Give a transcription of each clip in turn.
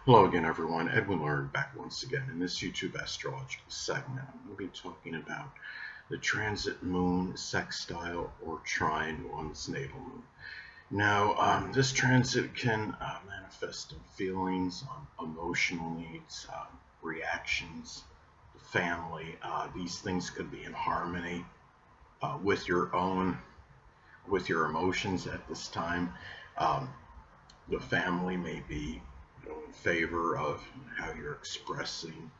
Hello again, everyone. Edwin Learnard back once again. In this YouTube astrological segment, I'm going to be talking about the transit moon, sextile, or trine on its natal moon. Now, this transit can manifest in feelings, emotional needs, reactions, family. These things could be in harmony with with your emotions at this time. Um, the family may be in favor of how you're expressing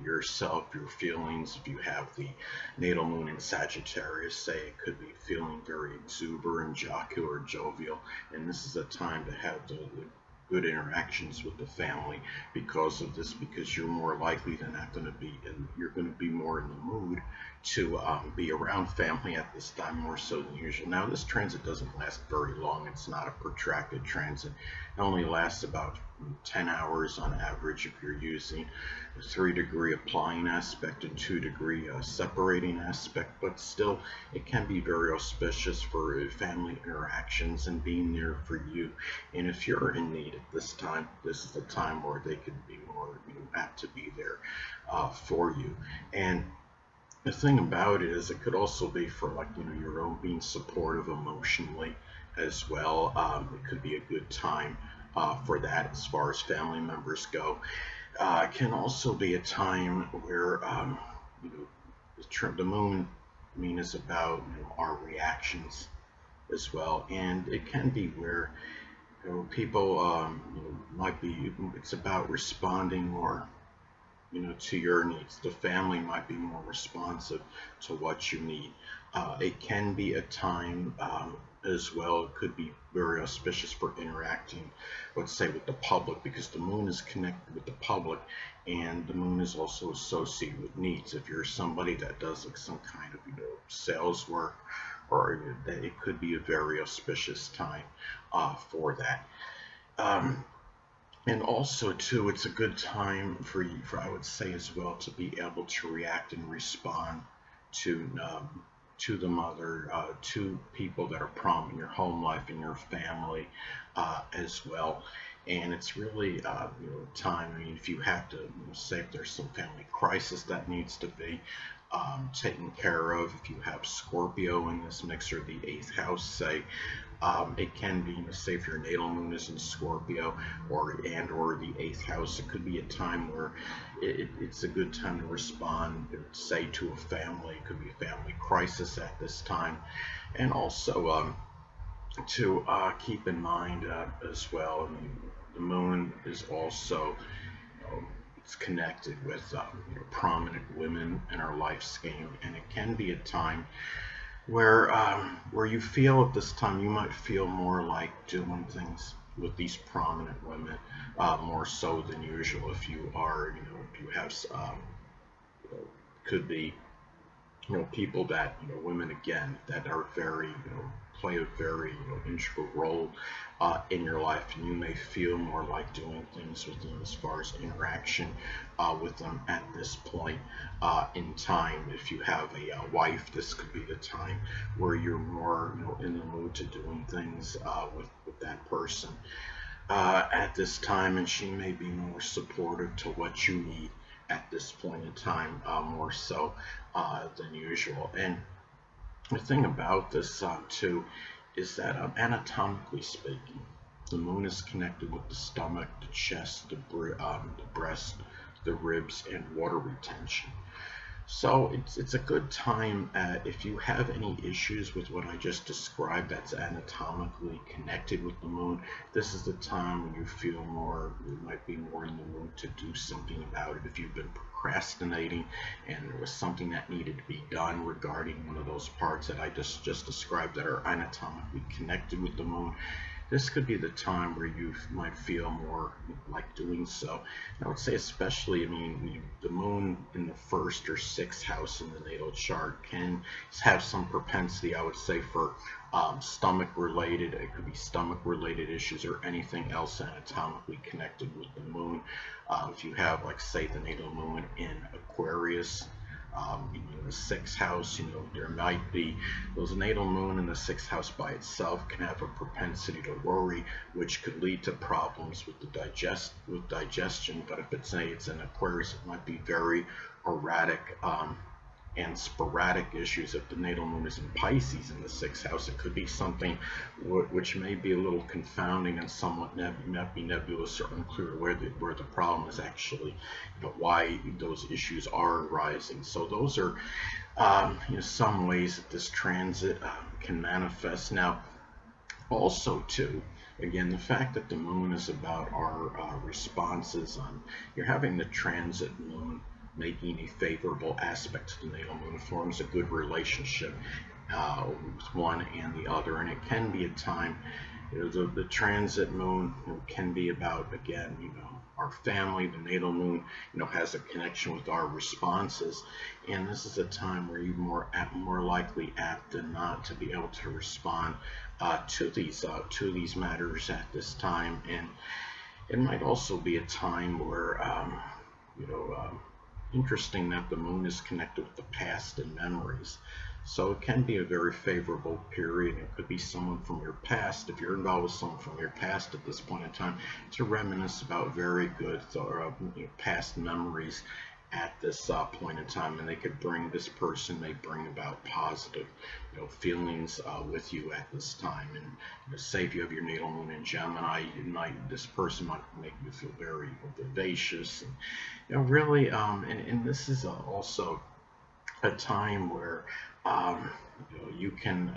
yourself, your feelings. If you have the natal moon in Sagittarius, say it could be feeling very exuberant, jocular, jovial, and this is a time to have the good interactions with the family because of this, because you're more likely than not going to be in, you're going to be more in the mood to be around family at this time more so than usual. Now, this transit doesn't last very long. It's not a protracted transit. It only lasts about 10 hours on average if you're using a 3-degree applying aspect and 2-degree separating aspect, but still it can be very auspicious for family interactions and being there for you. And if you're in need at this time, this is the time where they could be more apt to be there for you. And the thing about it is it could also be for your own being supportive emotionally as well. It could be a good time for that as far as family members go. It can also be a time where you know the moon mean is about our reactions as well, and it can be where people might be. It's about responding more to your needs. The family might be more responsive to what you need. It can be a time as well. It could be very auspicious for interacting, let's say, with the public, because the moon is connected with the public, and the moon is also associated with needs. If you're somebody that does like some kind of sales work, or that it could be a very auspicious time for that. Um, and also, too, it's a good time for you, for I would say as well, to be able to react and respond to to the mother, to people that are prominent in your home life and your family as well. And it's really time. I mean, if you have to say if there's some family crisis that needs to be taken care of, if you have Scorpio in this mix or the eighth house, say it can be, say, if your natal moon is in Scorpio or the eighth house, it could be a time where it's a good time to respond, say, to a family. It could be a family crisis at this time, and also to keep in mind as well. I mean, the moon is also it's connected with prominent women in our life scheme, and it can be a time where you feel at this time you might feel more like doing things with these prominent women more so than usual. If you are, if you have, could be people that women again that are very play a very integral role in your life, and you may feel more like doing things with them as far as interaction with them at this point in time. If you have a wife, this could be the time where you're more in the mood to doing things with that person at this time, and she may be more supportive to what you need at this point in time, more so than usual. And the thing about this too is that anatomically speaking, the moon is connected with the stomach, the chest, the breast, the ribs, and water retention. So it's a good time if you have any issues with what I just described that's anatomically connected with the moon. This is the time when you feel more, you might be more in the mood to do something about it. If you've been procrastinating and there was something that needed to be done regarding one of those parts that I just described that are anatomically connected with the moon, this could be the time where you might feel more like doing so. I would say especially, I mean, the moon in the first or sixth house in the natal chart can have some propensity, I would say, for stomach related. It could be stomach related issues or anything else anatomically connected with the moon. If you have, like, say, the natal moon in Aquarius, In the sixth house, there might be those natal moon in the sixth house by itself can have a propensity to worry, which could lead to problems with digestion. But if it's an Aquarius, it might be very erratic. And sporadic issues. If the natal moon is in Pisces in the sixth house, it could be something which may be a little confounding and somewhat nebulous or unclear where the problem is actually, why those issues are arising. So those are some ways that this transit can manifest. Now, also too, again, the fact that the moon is about our responses on, you're having the transit moon making a favorable aspect to the natal moon forms a good relationship with one and the other, and it can be a time, the transit moon can be about, again, our family. The natal moon, has a connection with our responses, and this is a time where you're more likely apt than not to be able to respond to these matters at this time. And it might also be a time where interesting that the moon is connected with the past and memories. So it can be a very favorable period. It could be someone from your past. If you're involved with someone from your past at this point in time, to reminisce about very good past memories at this point in time, and this person may bring about positive feelings with you at this time. And say if you have your natal moon in Gemini, this person might make you feel very vivacious, and really, and this is also a time where you can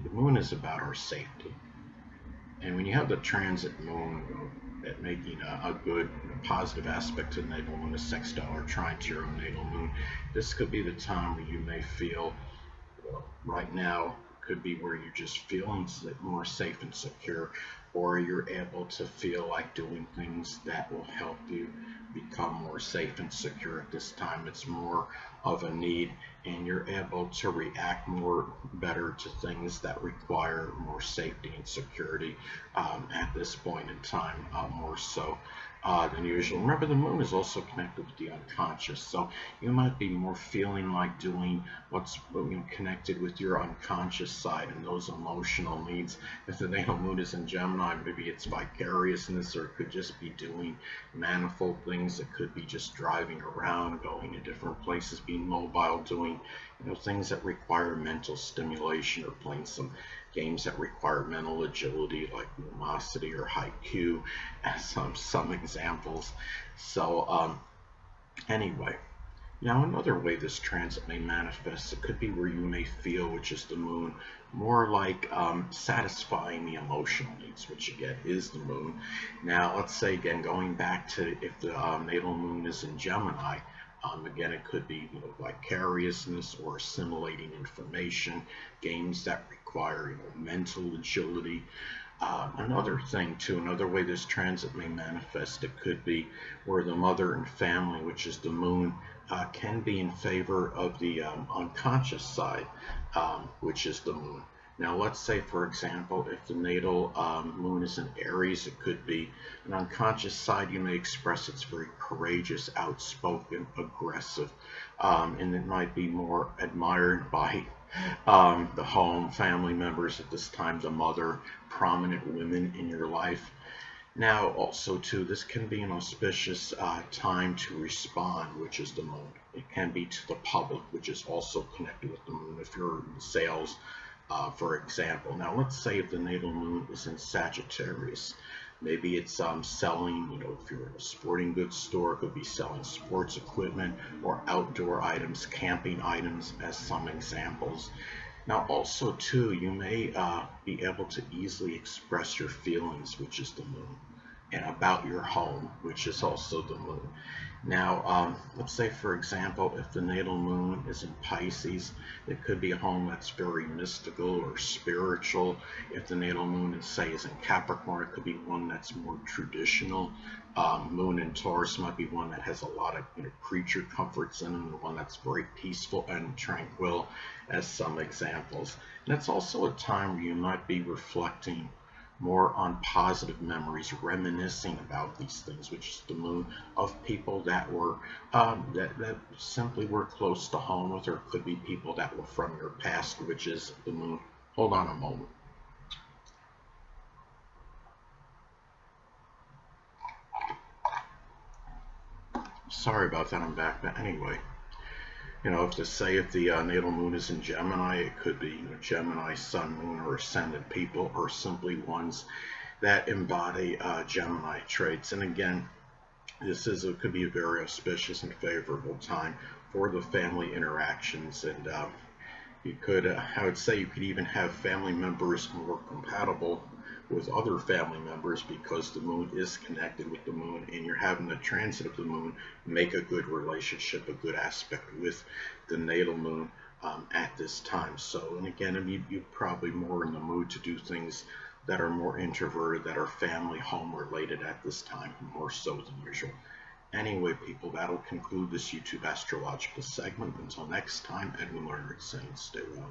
the moon is about our safety, and when you have the transit moon at making a good positive aspect to the natal moon, a sextile or trine to your own natal moon, this could be the time where you may feel, right now could be where you're just feeling more safe and secure, or you're able to feel like doing things that will help you become more safe and secure. At this time, it's more of a need, and you're able to react better to things that require more safety and security at this point in time, more so than usual. Remember, the moon is also connected with the unconscious, so you might be more feeling like doing what's connected with your unconscious side and those emotional needs. If the natal moon is in Gemini, maybe it's vicariousness, or it could just be doing manifold things. It could be just driving around, going to different places, being mobile, doing things that require mental stimulation, or playing some games that require mental agility, like Lumosity or Haiku, as some examples. So anyway, now another way this transit may manifest, it could be where you may feel, which is the moon, more like satisfying the emotional needs, which again is the moon. Now let's say, again, going back to if the natal moon is in Gemini, again, it could be vicariousness or assimilating information, games that require mental agility. Another way this transit may manifest, it could be where the mother and family, which is the moon, can be in favor of the unconscious side, which is the moon. Now, let's say, for example, if the natal moon is in Aries, it could be an unconscious side. You may express it's very courageous, outspoken, aggressive, and it might be more admired by the home, family members at this time, the mother, prominent women in your life. Now, also, too, this can be an auspicious time to respond, which is the moon. It can be to the public, which is also connected with the moon. If you're in sales, for example. Now, let's say if the natal moon is in Sagittarius, maybe it's selling, if you're in a sporting goods store, it could be selling sports equipment or outdoor items, camping items, as some examples. Now, also, too, you may be able to easily express your feelings, which is the moon, and about your home, which is also the moon. Now, let's say, for example, if the natal moon is in Pisces, it could be a home that's very mystical or spiritual. If the natal moon is in Capricorn, it could be one that's more traditional. Moon in Taurus might be one that has a lot of creature comforts in it, and one that's very peaceful and tranquil, as some examples. And it's also a time where you might be reflecting more on positive memories, reminiscing about these things, which is the moon of people that were that simply were close to home with, or could be people that were from your past, which is the moon. Hold on a moment. Sorry about that, I'm back. But anyway, if the natal moon is in Gemini, it could be Gemini, Sun, Moon, or Ascendant people, or simply ones that embody Gemini traits. And again, could be a very auspicious and favorable time for the family interactions. And I would say you could even have family members more compatible with other family members because the moon is connected with the moon, and you're having the transit of the moon make a good relationship, a good aspect with the natal moon at this time. So, and again, I mean, you're probably more in the mood to do things that are more introverted, that are family, home related at this time, more so than usual. Anyway, people, that'll conclude this YouTube astrological segment. Until next time, Edwin Learnard saying stay well.